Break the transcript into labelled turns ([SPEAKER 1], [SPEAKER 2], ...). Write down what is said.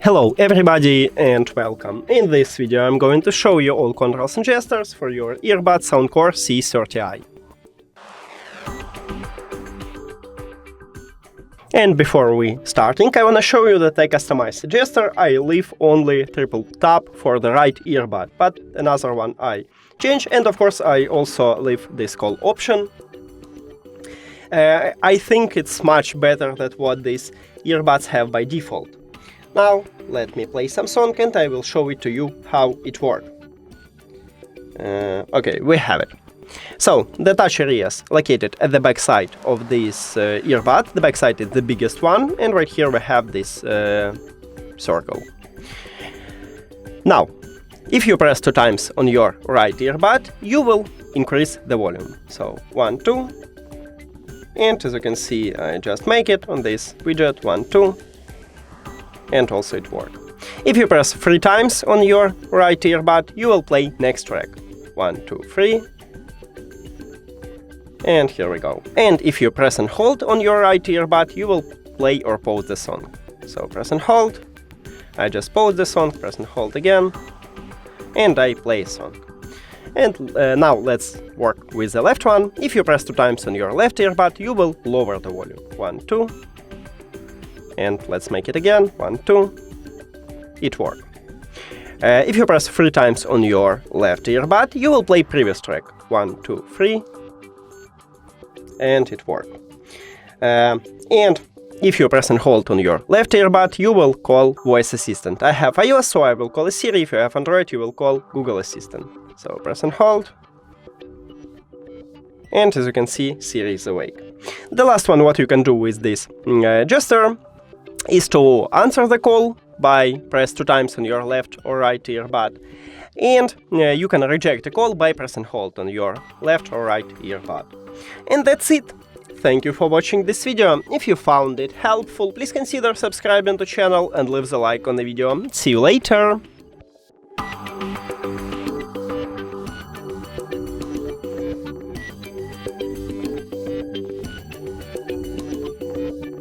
[SPEAKER 1] Hello everybody and welcome. In this video I'm going to show you all controls and gestures for your earbud SOUNDCORE C30i. And before we starting, I wanna show you that I customize the gesture. I leave only triple tap for the right earbud, but another one I change, and of course I also leave this call option. I think it's much better than what these earbuds have by default. Now, let me play some song and I will show it to you how it works. Okay, we have it. So, the touch area is located at the back side of this earbud. The back side is the biggest one, and right here we have this circle. Now, if you press 2 times on your right earbud, you will increase the volume. So, 1, 2, and as you can see, I just make it on this widget, 1, 2, and also it works. If you press 3 times on your right earbud, you will play next track. 1, 2, 3. And here we go. And if you press and hold on your right earbud, you will play or pause the song. So press and hold. I just pause the song, press and hold again, and I play a song. And now let's work with the left one. If you press 2 times on your left earbud, you will lower the volume. 1, 2. And let's make it again. 1, 2. It worked. If you press 3 times on your left earbud, you will play previous track. 1, 2, 3. And it worked. And if you press and hold on your left earbud, you will call voice assistant. I have iOS, so I will call Siri. If you have Android, you will call Google Assistant. So press and hold. And as you can see, Siri is awake. The last one, what you can do with this gesture, is to answer the call by press 2 times on your left or right earbud. And you can reject a call by press and hold on your left or right earbud. And that's it. Thank you for watching this video. If you found it helpful, please consider subscribing to the channel and leave the like on the video. See you later!